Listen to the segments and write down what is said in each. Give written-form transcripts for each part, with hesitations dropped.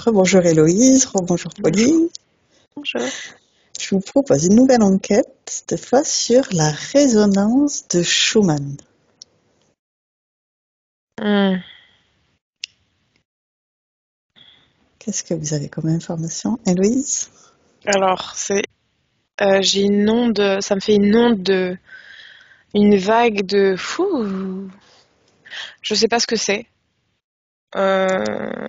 Rebonjour Héloïse, rebonjour Bonjour. Pauline. Bonjour. Je vous propose une nouvelle enquête, cette fois sur la résonance de Schumann. Hmm. Qu'est-ce que vous avez comme information, Héloïse? Alors, j'ai une onde, ça me fait une vague de fou. Je sais pas ce que c'est. Euh,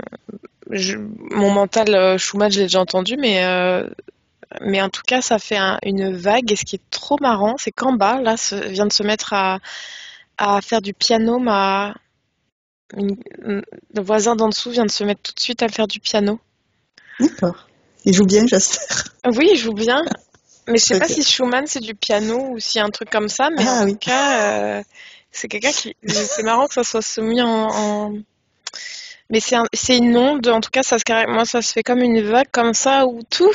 mon mental Schumann, je l'ai déjà entendu, mais en tout cas, ça fait une vague. Et ce qui est trop marrant, c'est qu'en bas, là, vient de se mettre à faire du piano. Le voisin d'en dessous vient de se mettre tout de suite à faire du piano. D'accord. Il joue bien, j'espère. Oui, il joue bien. Mais je sais pas Ok. si Schumann c'est du piano ou si un truc comme ça, mais en Ah tout oui. cas, c'est quelqu'un qui. C'est marrant que ça soit soumis Mais c'est une onde, en tout cas, moi ça se fait comme une vague comme ça où tout.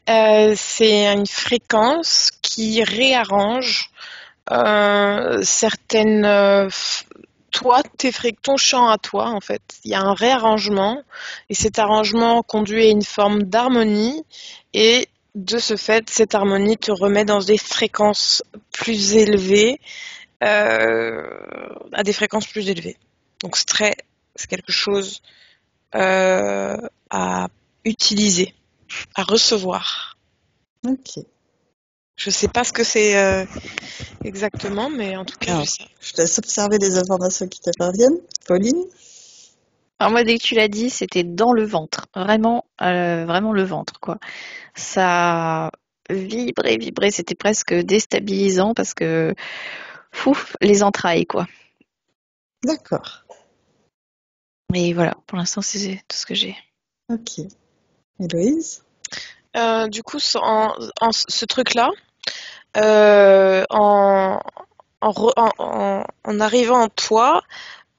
C'est une fréquence qui réarrange certaines. Ton chant à toi, en fait. Il y a un réarrangement, et cet arrangement conduit à une forme d'harmonie, et de ce fait, cette harmonie te remet dans des fréquences plus élevées, à des fréquences plus élevées. Donc c'est quelque chose à utiliser, à recevoir. Ok. Je sais pas ce que c'est exactement, mais en tout cas, je Alors, sais. je te laisse observer les informations qui te parviennent. Pauline? Alors moi, dès que tu l'as dit, c'était dans le ventre. Vraiment, vraiment le ventre, quoi. Ça vibrait. C'était presque déstabilisant parce que, les entrailles, quoi. D'accord. Et voilà, pour l'instant, c'est tout ce que j'ai. Ok. Héloïse? Du coup, ce truc-là, euh, en, en arrivant en toi,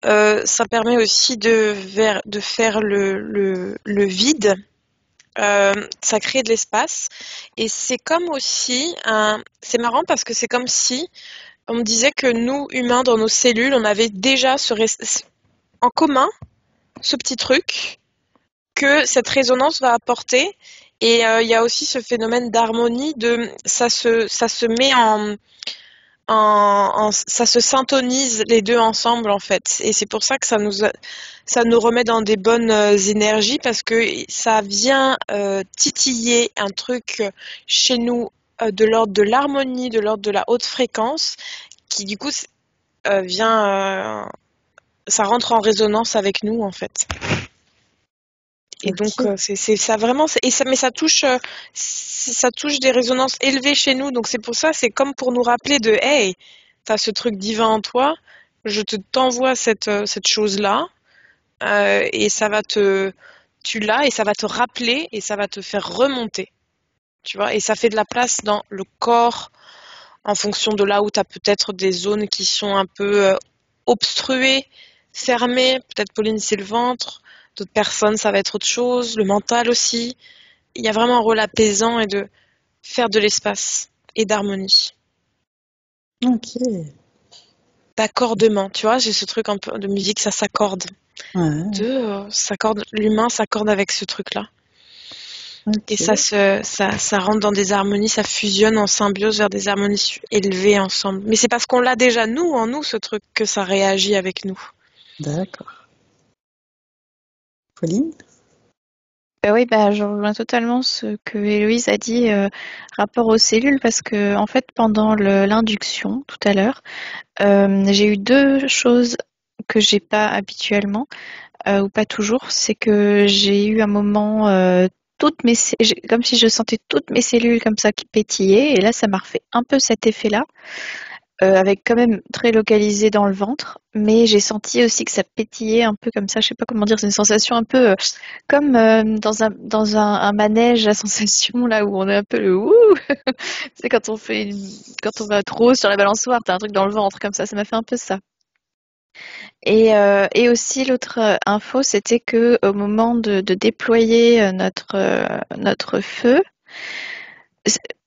ça permet aussi de faire le vide. Ça crée de l'espace. Et c'est comme aussi c'est marrant parce que c'est comme si on me disait que nous, humains, dans nos cellules, on avait déjà en commun ce petit truc que cette résonance va apporter. Et il y a aussi ce phénomène d'harmonie, ça se met ça se syntonise les deux ensemble en fait. Et c'est pour ça que ça nous remet dans des bonnes énergies parce que ça vient titiller un truc chez nous de l'ordre de l'harmonie, de l'ordre de la haute fréquence, qui du coup vient, ça rentre en résonance avec nous en fait. Et donc Ok. c'est ça vraiment, mais ça touche des résonances élevées chez nous. Donc c'est pour ça, c'est comme pour nous rappeler de hey, t'as ce truc divin en toi, t'envoie cette chose-là, et tu l'as et ça va te rappeler et ça va te faire remonter, tu vois. Et ça fait de la place dans le corps en fonction de là où t'as peut-être des zones qui sont un peu obstruées, fermées. Peut-être Pauline c'est le ventre, d'autres personnes ça va être autre chose, le mental aussi. Il y a vraiment un rôle apaisant et de faire de l'espace et d'harmonie. Ok. D'accordement, tu vois, j'ai ce truc un peu de musique, ça s'accorde. Ouais. L'humain s'accorde avec ce truc-là. Et Ok. ça rentre dans des harmonies, ça fusionne en symbiose vers des harmonies élevées ensemble. Mais c'est parce qu'on l'a déjà nous, en nous, ce truc, que ça réagit avec nous. D'accord. Pauline? Oui, je rejoins totalement ce que Héloïse a dit rapport aux cellules parce que en fait pendant l'induction tout à l'heure, j'ai eu deux choses que j'ai pas habituellement ou pas toujours. C'est que j'ai eu un moment comme si je sentais toutes mes cellules comme ça qui pétillaient et là ça m'a refait un peu cet effet-là. Avec quand même très localisé dans le ventre, mais j'ai senti aussi que ça pétillait un peu comme ça, je sais pas comment dire, c'est une sensation un peu comme un manège à sensation là où on est un peu le ouh, c'est quand on va trop sur la balançoire, t'as un truc dans le ventre comme ça m'a fait un peu ça. Et aussi l'autre info, c'était que au moment de déployer notre feu,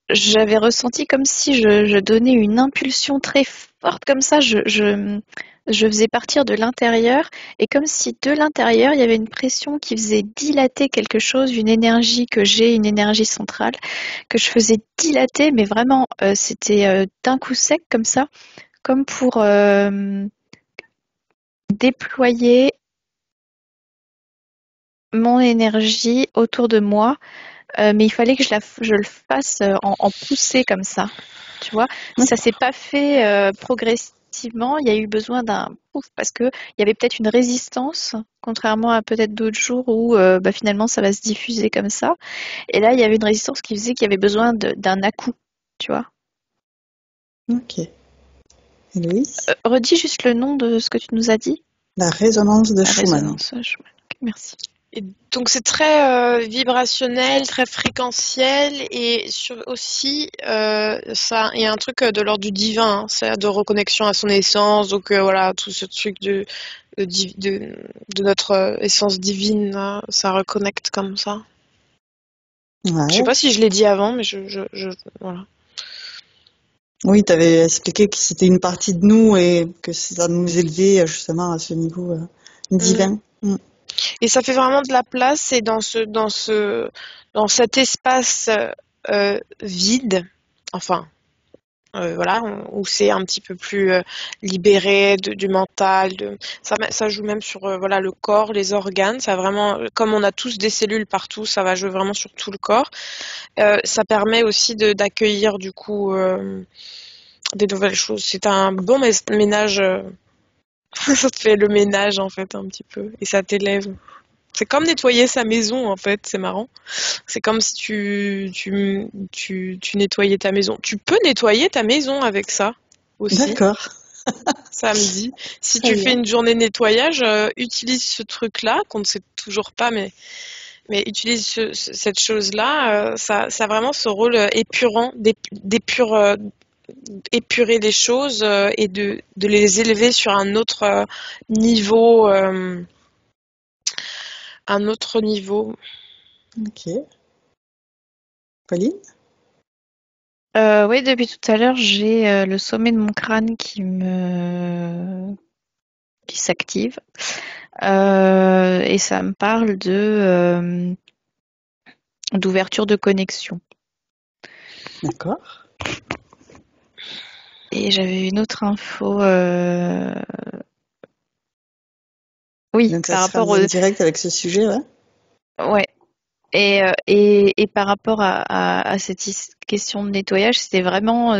j'avais ressenti comme si je donnais une impulsion très forte comme ça. je faisais partir de l'intérieur et comme si de l'intérieur, il y avait une pression qui faisait dilater quelque chose, une énergie que j'ai, une énergie centrale, que je faisais dilater, mais vraiment, c'était d'un coup sec comme ça, comme pour déployer mon énergie autour de moi, mais il fallait que je le fasse en poussée comme ça, tu vois. Ça s'est pas fait progressivement, il y a eu besoin d'un pouf parce que il y avait peut-être une résistance, contrairement à peut-être d'autres jours où finalement ça va se diffuser comme ça. Et là, il y avait une résistance qui faisait qu'il y avait besoin d'un à-coup, tu vois. Ok. Héloïse? Redis juste le nom de ce que tu nous as dit. La résonance de La Schumann. résonance Schumann. Ok, merci. Et donc c'est très vibrationnel, très fréquentiel et aussi ça il y a un truc de l'ordre du divin, hein, c'est de reconnexion à son essence, donc voilà tout ce truc de notre essence divine, là, ça reconnecte comme ça. Ouais. Je sais pas si je l'ai dit avant, mais voilà. Oui, tu avais expliqué que c'était une partie de nous et que ça nous élevait justement à ce niveau divin. Mm. Et ça fait vraiment de la place et dans cet espace vide, enfin voilà, où c'est un petit peu plus libéré du mental. Ça joue même sur voilà le corps, les organes. Ça vraiment, comme on a tous des cellules partout, ça va jouer vraiment sur tout le corps. Ça permet aussi d'accueillir du coup des nouvelles choses. C'est un bon ménage. Ça te fait le ménage en fait un petit peu et ça t'élève. C'est comme nettoyer sa maison en fait, c'est marrant. C'est comme si tu nettoyais ta maison. Tu peux nettoyer ta maison avec ça aussi, D'accord. samedi. Si Très tu fais bien. une journée de nettoyage, utilise ce truc-là, qu'on ne sait toujours pas, mais utilise cette chose-là. Ça a vraiment ce rôle épurant, épurer les choses et de les élever sur un autre niveau. Un autre niveau. Ok. Pauline? Oui, depuis tout à l'heure, j'ai le sommet de mon crâne qui s'active. Et ça me parle d'ouverture de connexion. D'accord. Et j'avais une autre info. Oui, Donc ça par serait en rapport lien direct avec ce sujet, ouais. ouais. Et par rapport à cette question de nettoyage, c'était vraiment,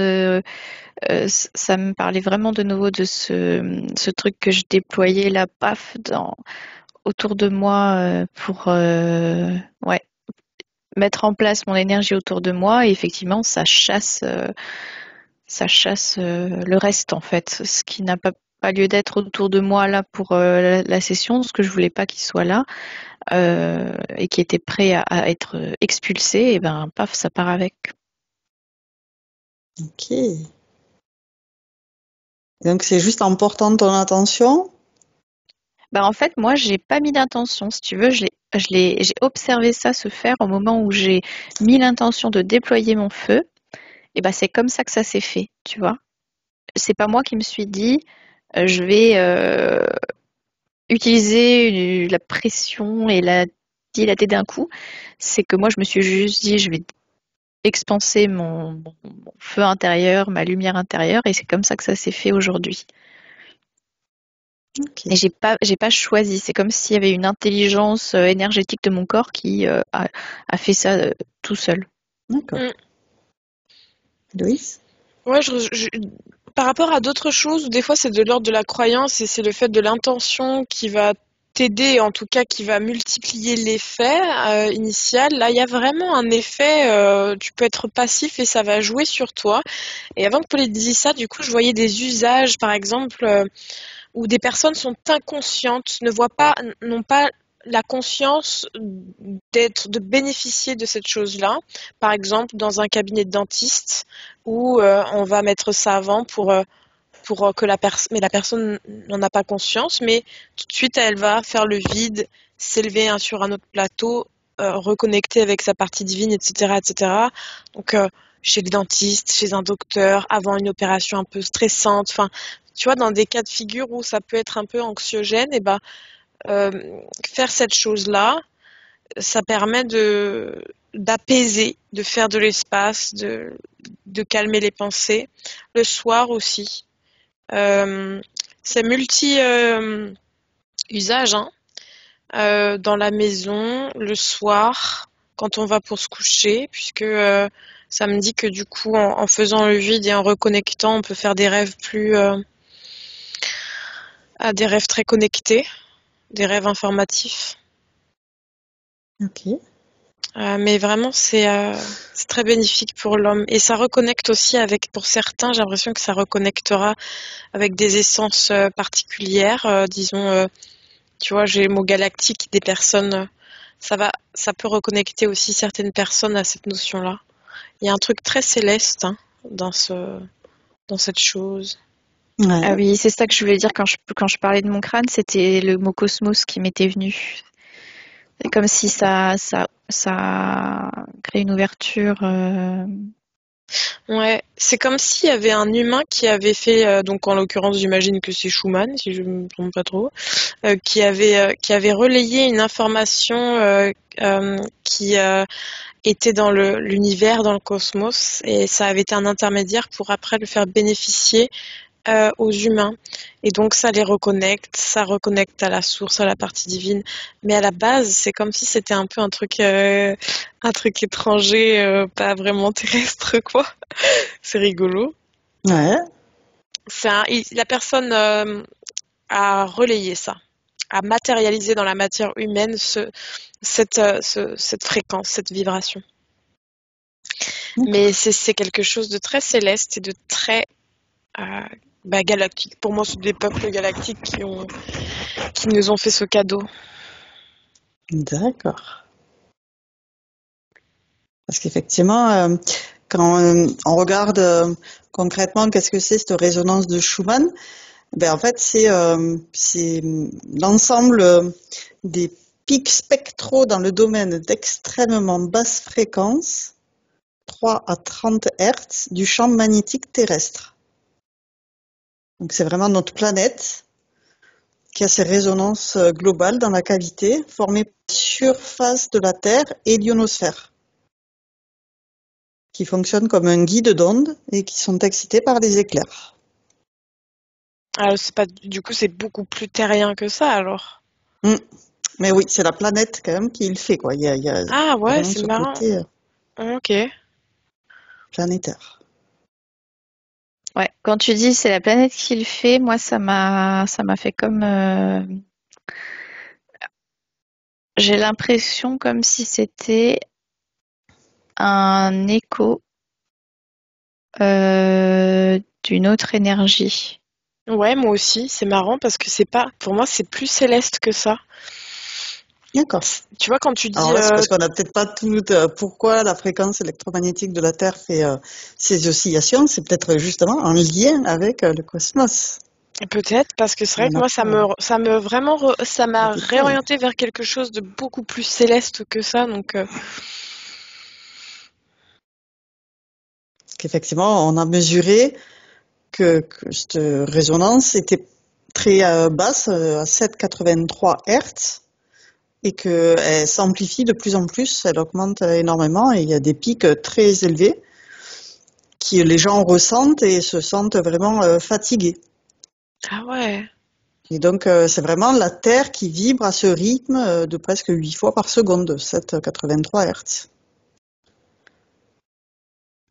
ça me parlait vraiment de nouveau de ce truc que je déployais là, paf, autour de moi pour ouais, mettre en place mon énergie autour de moi. Et effectivement, ça chasse le reste en fait, ce qui n'a pas lieu d'être autour de moi là pour la session, ce que je voulais pas qu'il soit là. Et qui était prêt à être expulsé, et ben paf, ça part avec. Ok. Donc c'est juste en portant ton attention. Bah en fait, moi, j'ai pas mis d'intention. Si tu veux, j'ai observé ça se faire au moment où j'ai mis l'intention de déployer mon feu. Et ben c'est comme ça que ça s'est fait, tu vois. C'est pas moi qui me suis dit, je vais utiliser la pression et la dilater d'un coup. C'est que moi, je me suis juste dit, je vais expanser mon feu intérieur, ma lumière intérieure, et c'est comme ça que ça s'est fait aujourd'hui. Ok. Et j'ai pas choisi. C'est comme s'il y avait une intelligence énergétique de mon corps qui a fait ça tout seul. D'accord. Mm. Louise? Ouais, par rapport à d'autres choses, des fois c'est de l'ordre de la croyance et c'est le fait de l'intention qui va t'aider, en tout cas qui va multiplier l'effet initial. Là, il y a vraiment un effet, tu peux être passif et ça va jouer sur toi. Et avant que Pauline dise ça, du coup, je voyais des usages, par exemple, où des personnes sont inconscientes, n'ont pas la conscience de bénéficier de cette chose-là. Par exemple, dans un cabinet de dentiste où on va mettre ça avant pour que mais la personne n'en a pas conscience, mais tout de suite elle va faire le vide, s'élever sur un autre plateau, reconnecter avec sa partie divine, etc., etc. Donc chez le dentiste, chez un docteur, avant une opération un peu stressante. Enfin, tu vois, dans des cas de figure où ça peut être un peu anxiogène, et ben, euh, faire cette chose-là, ça permet d'apaiser, de faire de l'espace, de calmer les pensées. Le soir aussi. Euh, c'est multi-usage, hein. Dans la maison, le soir, quand on va pour se coucher, puisque ça me dit que du coup, en faisant le vide et en reconnectant, on peut faire des rêves des rêves très connectés, des rêves informatifs. Ok. Mais vraiment, c'est très bénéfique pour l'homme. Et ça reconnecte aussi avec, pour certains, j'ai l'impression que ça reconnectera avec des essences particulières. Disons, tu vois, j'ai le mot galactique, des personnes, ça peut reconnecter aussi certaines personnes à cette notion-là. Il y a un truc très céleste, hein, dans cette chose. Ah Ouais. oui, c'est ça que je voulais dire quand je parlais de mon crâne, c'était le mot cosmos qui m'était venu. C'est comme si ça crée une ouverture. Ouais, c'est comme s'il y avait un humain qui avait fait, donc en l'occurrence, j'imagine que c'est Schumann, si je ne me trompe pas trop, qui avait relayé une information qui était dans l'univers, dans le cosmos, et ça avait été un intermédiaire pour après le faire bénéficier aux humains. Et donc ça reconnecte à la source, à la partie divine. Mais à la base, c'est comme si c'était un peu un truc étranger, pas vraiment terrestre, quoi. C'est rigolo. Ouais. La personne a relayé ça, a matérialisé dans la matière humaine cette fréquence, cette vibration. Mais c'est quelque chose de très céleste et de très galactique. Pour moi, c'est des peuples galactiques qui nous ont fait ce cadeau. D'accord. Parce qu'effectivement, quand on regarde concrètement qu'est-ce que c'est cette résonance de Schumann, ben en fait c'est l'ensemble des pics spectraux dans le domaine d'extrêmement basse fréquence, 3 à 30 Hertz, du champ magnétique terrestre. Donc c'est vraiment notre planète qui a ces résonances globales dans la cavité formée par la surface de la Terre et l'ionosphère, qui fonctionnent comme un guide d'ondes et qui sont excités par les éclairs. Alors, du coup, c'est beaucoup plus terrien que ça, alors. Mais oui, c'est la planète quand même qui le fait, quoi. Il y a Ah ouais, vraiment c'est ce marrant. côté Ok. planétaire. Ouais, quand tu dis c'est la planète qui le fait, moi ça m'a fait comme j'ai l'impression comme si c'était un écho d'une autre énergie. Ouais, moi aussi, c'est marrant parce que pour moi, c'est plus céleste que ça. D'accord. Tu vois, quand tu dis, Alors là, c'est parce qu'on n'a peut-être pas tout pourquoi la fréquence électromagnétique de la Terre fait ces oscillations. C'est peut-être justement en lien avec le cosmos. peut-être, parce que c'est vrai On que n'a moi, pas ça les m'a détails. réorienté vers quelque chose de beaucoup plus céleste que ça, donc, Parce qu'effectivement, on a mesuré que cette résonance était très basse, à 7,83 Hertz, et qu'elle s'amplifie de plus en plus, elle augmente énormément, et il y a des pics très élevés que les gens ressentent et se sentent vraiment fatigués. ah ouais. Et donc, c'est vraiment la Terre qui vibre à ce rythme de presque 8 fois par seconde, 7,83 Hertz,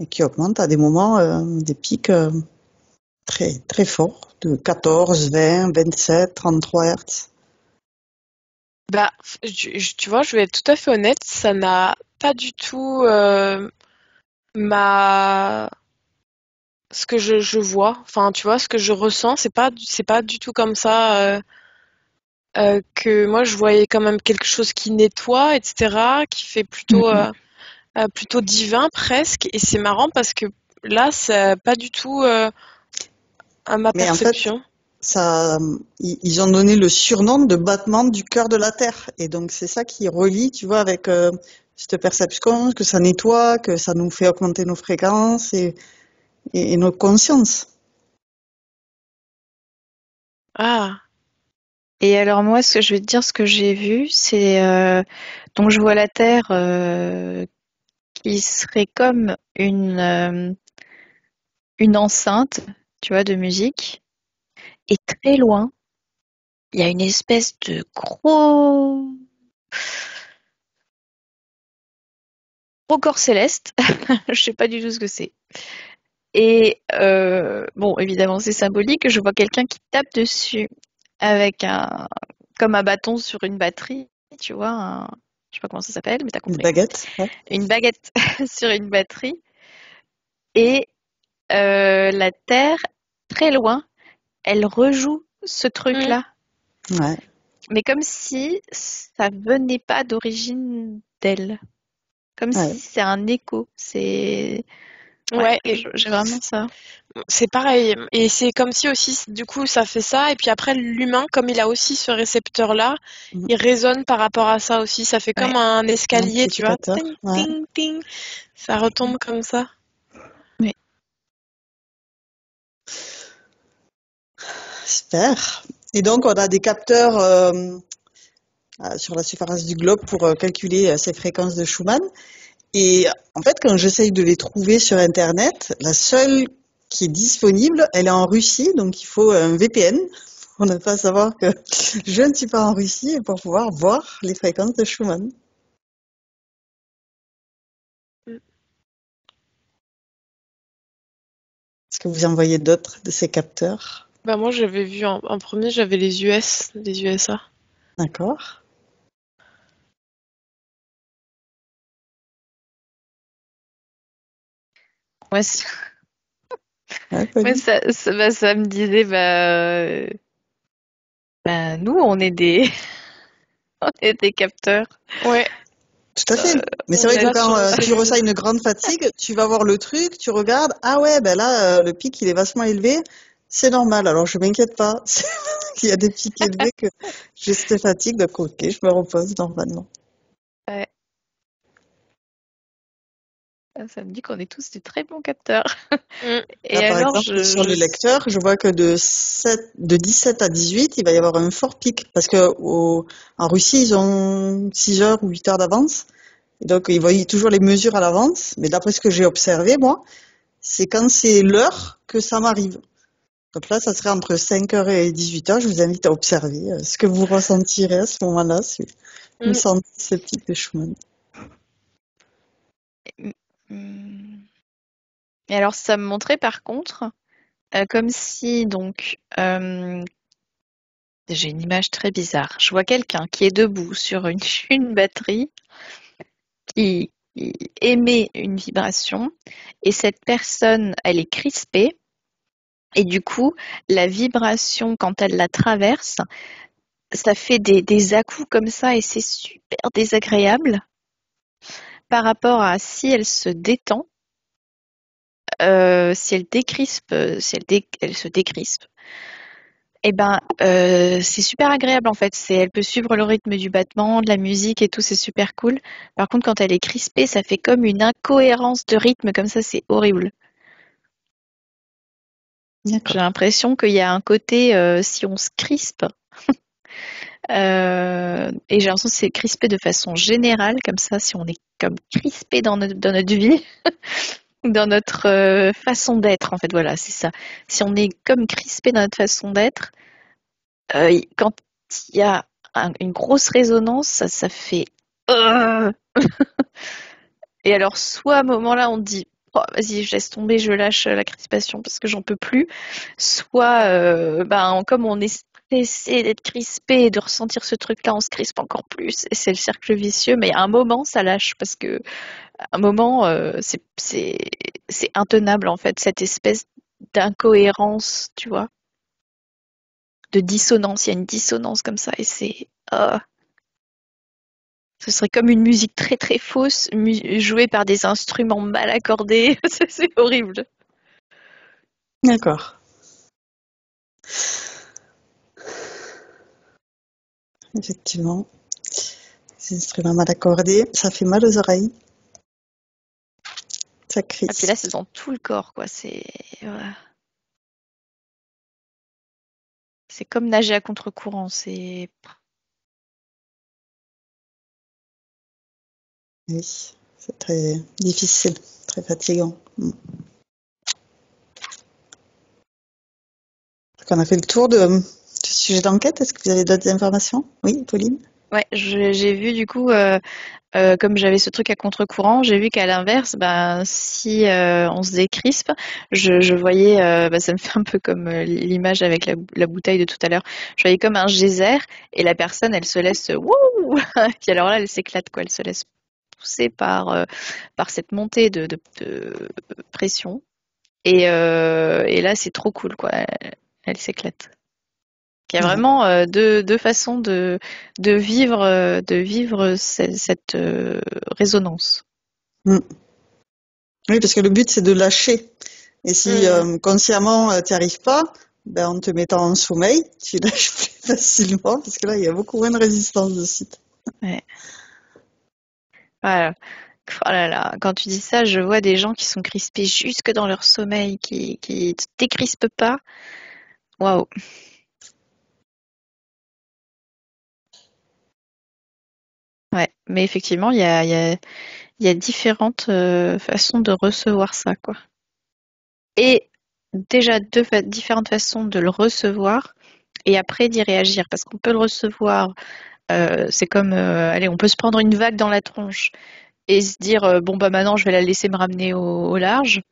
et qui augmente à des moments des pics très, très forts, de 14, 20, 27, 33 Hertz. Bah, tu vois, je vais être tout à fait honnête, ça n'a pas du tout ma ce que je vois. Enfin, tu vois, ce que je ressens, c'est pas du tout comme ça. Que moi je voyais quand même quelque chose qui nettoie, etc., qui fait plutôt divin presque. Et c'est marrant parce que là, c'est pas du tout à ma Mais en fait, perception. ça, ils ont donné le surnom de battement du cœur de la Terre. Et donc, c'est ça qui relie, tu vois, avec cette perception, que ça nettoie, que ça nous fait augmenter nos fréquences et notre conscience. Ah, Et alors moi, ce que je vais te dire, ce que j'ai vu, c'est donc je vois la Terre qui serait comme une enceinte, tu vois, de musique. Et très loin, il y a une espèce de gros corps céleste. Je sais pas du tout ce que c'est. Et bon, évidemment, c'est symbolique. Je vois quelqu'un qui tape dessus avec comme un bâton sur une batterie, tu vois, je sais pas comment ça s'appelle, mais t'as Une compris. baguette, ouais. Une baguette sur une batterie. Et la Terre, très loin, elle rejoue ce hmm, truc-là. Ouais, Mais comme si ça venait pas d'origine d'elle. Comme ouais. si c'est un écho. Ouais, ouais, et j'ai vraiment ça. c'est pareil. Et c'est comme si aussi, du coup, ça fait ça. Et puis après, l'humain, comme il a aussi ce récepteur-là, Mm. il résonne par rapport à ça aussi. Ça fait Ouais, comme un escalier, tu vois. Amplificateur, Ting, ouais. ting, ting. Ça retombe comme ça. ouais. Super. Et donc, on a des capteurs sur la surface du globe pour calculer ces fréquences de Schumann. Et en fait, quand j'essaye de les trouver sur Internet, la seule qui est disponible, elle est en Russie, donc il faut un VPN pour ne pas savoir que je ne suis pas en Russie et pour pouvoir voir les fréquences de Schumann. Est-ce que vous en voyez d'autres de ces capteurs? Bah moi, j'avais vu en premier, j'avais les USA. D'accord. Ouais, Ouais, ouais, Pauline. ça me disait, nous, on est des, on est des capteurs. Ouais, Tout à fait. Mais c'est on vrai est que là quand sur le tu cellule. ressens une grande fatigue, tu vas voir le truc, tu regardes, ah ouais, ben là, le pic, il est vachement élevé, c'est normal. Alors, je m'inquiète pas. Il y a des pics élevés que j'ai cette fatigue, donc ok, je me repose normalement. Ouais, ça me dit qu'on est tous des très bons capteurs. Mm. Et Là, par alors, exemple, sur le lecteur, je vois que de 17 à 18, il va y avoir un fort pic. Parce que en Russie, ils ont 6 heures ou 8 heures d'avance. Et donc, ils voient toujours les mesures à l'avance. Mais d'après ce que j'ai observé, moi, c'est quand c'est l'heure que ça m'arrive. Donc là, ça serait entre 5 heures et 18 heures. Je vous invite à observer ce que vous ressentirez à ce moment-là, si vous Mm. sentez ce pic de Schumann. hum, et alors, ça me montrait par contre, comme si, donc, j'ai une image très bizarre. Je vois quelqu'un qui est debout sur une batterie qui émet une vibration et cette personne, elle est crispée et du coup, la vibration, quand elle la traverse, ça fait des à-coups comme ça et c'est super désagréable par rapport à si elle se détend, si elle décrispe, elle se décrispe. Et ben, c'est super agréable en fait. Elle peut suivre le rythme du battement, de la musique et tout, c'est super cool. Par contre, quand elle est crispée, ça fait comme une incohérence de rythme, comme ça, c'est horrible. J'ai D'accord. l'impression qu'il y a un côté, si on se crispe, et j'ai l'impression que c'est crispé de façon générale, comme ça, si on est comme crispé dans notre vie, dans notre façon d'être, en fait, voilà, c'est ça. Si on est comme crispé dans notre façon d'être, quand il y a une grosse résonance, ça fait euh. Et alors, soit à un moment-là, on dit oh, vas-y, je laisse tomber, je lâche la crispation parce que j'en peux plus. Soit, comme on est stressé d'être crispé et de ressentir ce truc-là, on se crispe encore plus. Et c'est le cercle vicieux. Mais à un moment, ça lâche parce que à un moment, c'est intenable en fait, cette espèce d'incohérence, tu vois, de dissonance. Il y a une dissonance comme ça et c'est ce serait comme une musique très très fausse, jouée par des instruments mal accordés. C'est horrible. D'accord. Effectivement. Les instruments mal accordés, ça fait mal aux oreilles. Ça Et puis là, crispe. c'est dans tout le corps, quoi. C'est comme nager à contre-courant. Oui, c'est très difficile, très fatigant. On a fait le tour de ce sujet d'enquête. Est-ce que vous avez d'autres informations? Oui, Pauline? Ouais, j'ai vu du coup, comme j'avais ce truc à contre-courant, j'ai vu qu'à l'inverse, ben, si on se décrispe, je voyais, ça me fait un peu comme l'image avec la bouteille de tout à l'heure. Je voyais comme un geyser et la personne, elle se laisse, wouh! Puis alors là, elle s'éclate, quoi. Elle se laisse pousser par cette montée de pression. Et là, c'est trop cool, quoi. Elle s'éclate. Il y a Ouais. vraiment deux façons de vivre cette résonance. Mm. Oui, parce que le but, c'est de lâcher. Et si Mm. consciemment, tu n'y arrives pas, ben, en te mettant en sommeil, tu lâches plus facilement, parce que là, il y a beaucoup moins de résistance de site. Ouais. Voilà. Oh là là, quand tu dis ça, je vois des gens qui sont crispés jusque dans leur sommeil, qui ne décrispent pas. Waouh. Ouais, mais effectivement, il y a différentes façons de recevoir ça, quoi. Et déjà différentes façons de le recevoir et après d'y réagir. Parce qu'on peut le recevoir, c'est comme, allez, on peut se prendre une vague dans la tronche et se dire, bon, bah maintenant, je vais la laisser me ramener au large.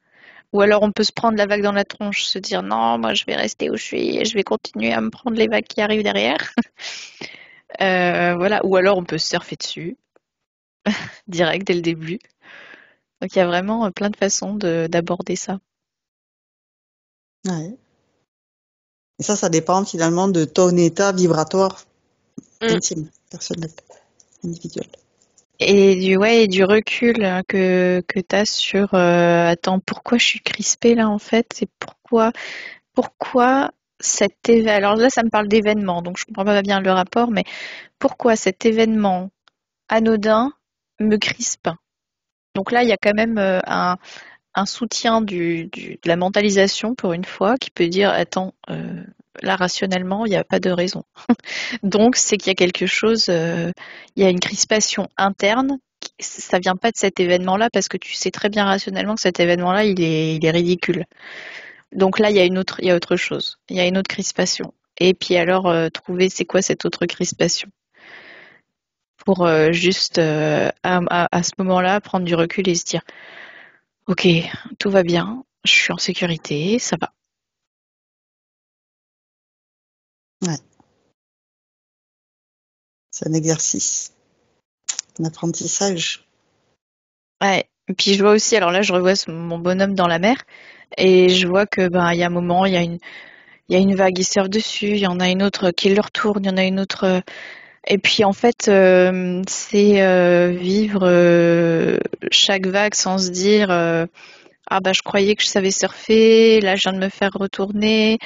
Ou alors, on peut se prendre la vague dans la tronche, se dire, non, moi, je vais rester où je suis et je vais continuer à me prendre les vagues qui arrivent derrière. Voilà. Ou alors, on peut surfer dessus, direct, dès le début. Donc, il y a vraiment plein de façons d'aborder ça. Ouais. Et ça dépend finalement de ton état vibratoire Mm. intime, personnel, individuel. Et du recul que tu as sur attends, pourquoi je suis crispée là en fait? Et pourquoi cet événement. Alors là, ça me parle d'événement, donc je comprends pas bien le rapport, mais pourquoi cet événement anodin me crispe? Donc là, il y a quand même un soutien de la mentalisation pour une fois qui peut dire attends, là rationnellement, il n'y a pas de raison. Donc, c'est qu'il y a quelque chose, il y a une crispation interne. Ça vient pas de cet événement-là parce que tu sais très bien rationnellement que cet événement-là, il est ridicule. Donc là, il y a autre chose. Il y a une autre crispation. Et puis alors, trouver c'est quoi cette autre crispation pour juste à ce moment-là prendre du recul et se dire, ok, tout va bien, je suis en sécurité, ça va. Ouais. C'est un exercice, un apprentissage. Ouais. Et puis je vois aussi, alors là, je revois mon bonhomme dans la mer et je vois que ben il y a un moment, il y a une vague, ils surfent dessus, il y en a une autre qui le retourne, il y en a une autre. Et puis en fait, c'est vivre chaque vague sans se dire ah bah je croyais que je savais surfer, là je viens de me faire retourner.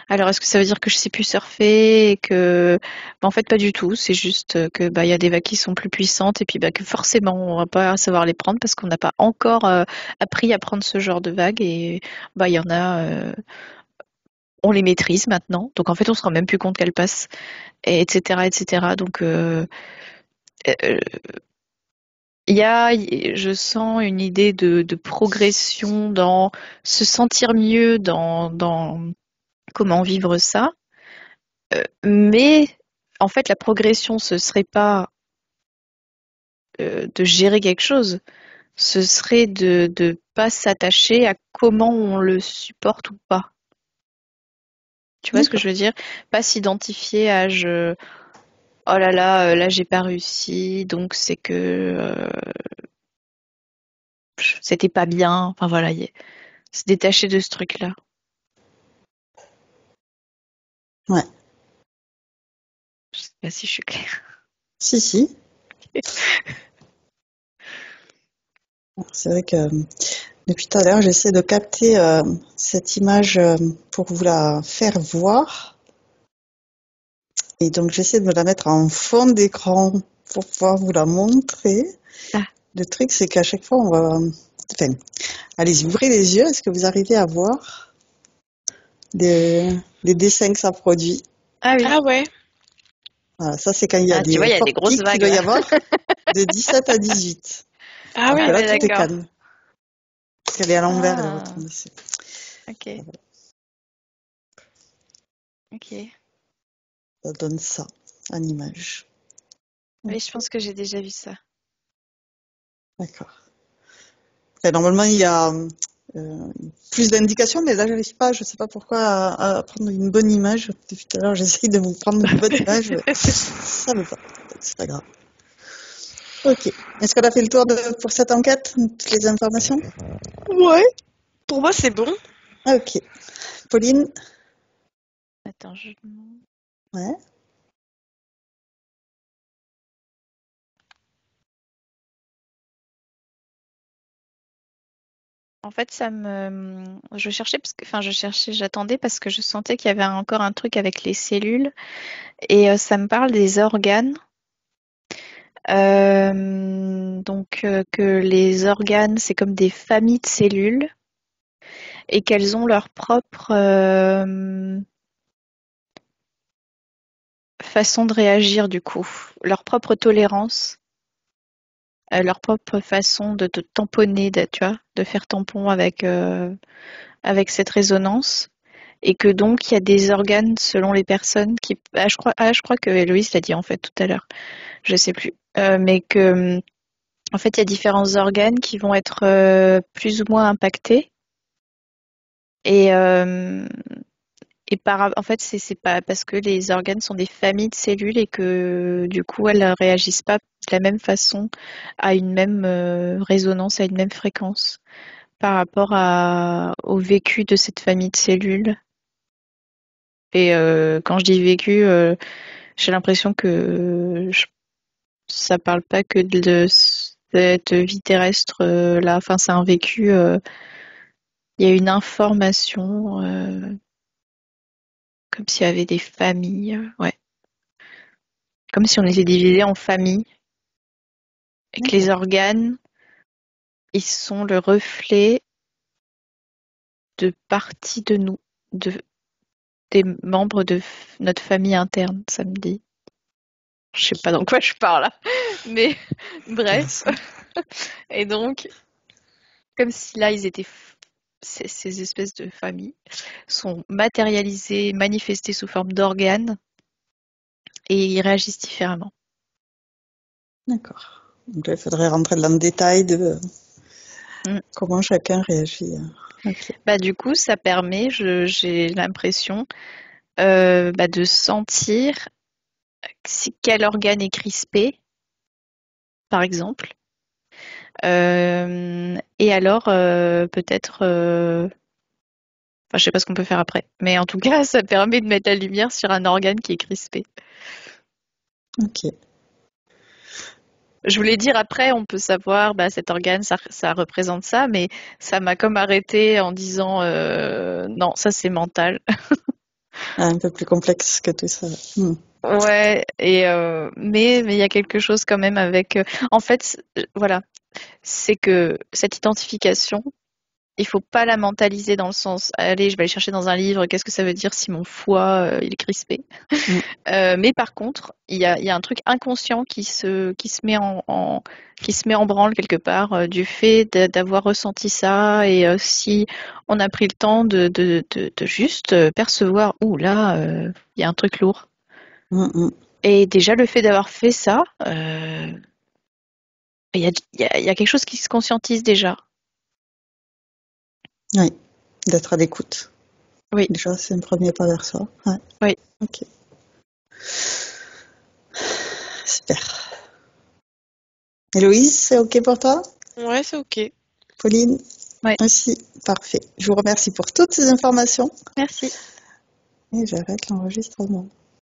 Alors est-ce que ça veut dire que je sais plus surfer et que bah, en fait pas du tout, c'est juste que bah il y a des vagues qui sont plus puissantes et puis bah que forcément on va pas savoir les prendre parce qu'on n'a pas encore appris à prendre ce genre de vagues et bah il y en a on les maîtrise maintenant, donc en fait on se rend même plus compte qu'elles passent, et etc. etc. Donc euh, je sens une idée de progression dans se sentir mieux dans comment vivre ça, mais en fait la progression ce serait pas de gérer quelque chose, ce serait de pas s'attacher à comment on le supporte ou pas. Tu vois ce que je D'accord. veux dire? Pas s'identifier à oh là là, là j'ai pas réussi, donc c'est que c'était pas bien. Enfin voilà, se détacher de ce truc-là. Ouais. Je sais pas si je suis claire. Si, si. C'est vrai que depuis tout à l'heure, j'essaie de capter cette image pour vous la faire voir. Et donc, j'essaie de me la mettre en fond d'écran pour pouvoir vous la montrer. Ah. Le truc, c'est qu'à chaque fois, on va... Enfin, allez-y, ouvrez les yeux. Est-ce que vous arrivez à voir les dessins que ça produit? Ah oui. Ah ouais. Voilà, ça, c'est quand il y a Ah, tu des vois, il y a des fortes grosses pics, il vagues doit y là. avoir de 17 à 18. Ah Alors oui. que là, ouais, tout est d'accord. calme. Parce qu'elle est à l'envers, elle est Ah, retournée ici. ok, ok. Ça donne ça, en image. Oui, je pense que j'ai déjà vu ça. D'accord. Et normalement, il y a plus d'indications, mais là, j'arrive pas, je sais pas pourquoi, à prendre une bonne image. Depuis tout à l'heure, j'essaye de vous prendre une bonne image, mais ça veut pas. C'est pas grave. Ok. Est-ce qu'on a fait le tour pour cette enquête, toutes les informations? Ouais. Pour moi, c'est bon. Ah, ok. Pauline? Attends, je... Ouais. En fait, je cherchais j'attendais parce que je sentais qu'il y avait encore un truc avec les cellules et ça me parle des organes. Que les organes, c'est comme des familles de cellules et qu'elles ont leur propre façon de réagir du coup, leur propre tolérance, leur propre façon de te tamponner, tu vois, de faire tampon avec cette résonance. Et que donc il y a des organes selon les personnes qui... je crois que Héloïse l'a dit en fait tout à l'heure, je sais plus. Mais que en fait il y a différents organes qui vont être plus ou moins impactés. Et, en fait c'est pas parce que les organes sont des familles de cellules et que du coup elles réagissent pas de la même façon à une même résonance, à une même fréquence par rapport au vécu de cette famille de cellules. Et quand je dis vécu, j'ai l'impression que ça parle pas que de cette vie terrestre là. Enfin, c'est un vécu. Il y a une information, comme s'il y avait des familles. Ouais, comme si on était divisé en familles et que les organes, ils sont le reflet de parties de nous, des membres de notre famille interne. Ça me dit. Je sais pas dans quoi je parle là, mais bref. Et donc, comme si là, ces espèces de familles sont matérialisées, manifestées sous forme d'organes, et ils réagissent différemment. D'accord. Donc là, il faudrait rentrer dans le détail de comment chacun réagit. Ok. Bah, du coup, ça permet, j'ai l'impression, de sentir quel organe est crispé, par exemple. Et alors, peut-être... Enfin, je sais pas ce qu'on peut faire après. Mais en tout cas, ça permet de mettre la lumière sur un organe qui est crispé. Ok. Je voulais dire après, on peut savoir, bah, cet organe, ça représente ça, mais ça m'a comme arrêté en disant non, ça c'est mental. Un peu plus complexe que tout ça. Ouais, et mais il y a quelque chose quand même avec. En fait, voilà, c'est que cette identification, il faut pas la mentaliser dans le sens, allez, je vais aller chercher dans un livre, qu'est-ce que ça veut dire si mon foie il est crispé. Mais par contre, il y a un truc inconscient qui se met en branle quelque part du fait d'avoir ressenti ça et si on a pris le temps de juste percevoir, ouh là, il y a un truc lourd. Et déjà le fait d'avoir fait ça, il y a quelque chose qui se conscientise déjà. Oui, d'être à l'écoute. Oui. Déjà, c'est un premier pas vers ça. Ouais. Oui. Ok. Super. Héloïse, c'est ok pour toi? Ouais, c'est ok. Pauline? Ouais. Aussi. Parfait. Je vous remercie pour toutes ces informations. Merci. Et j'arrête l'enregistrement.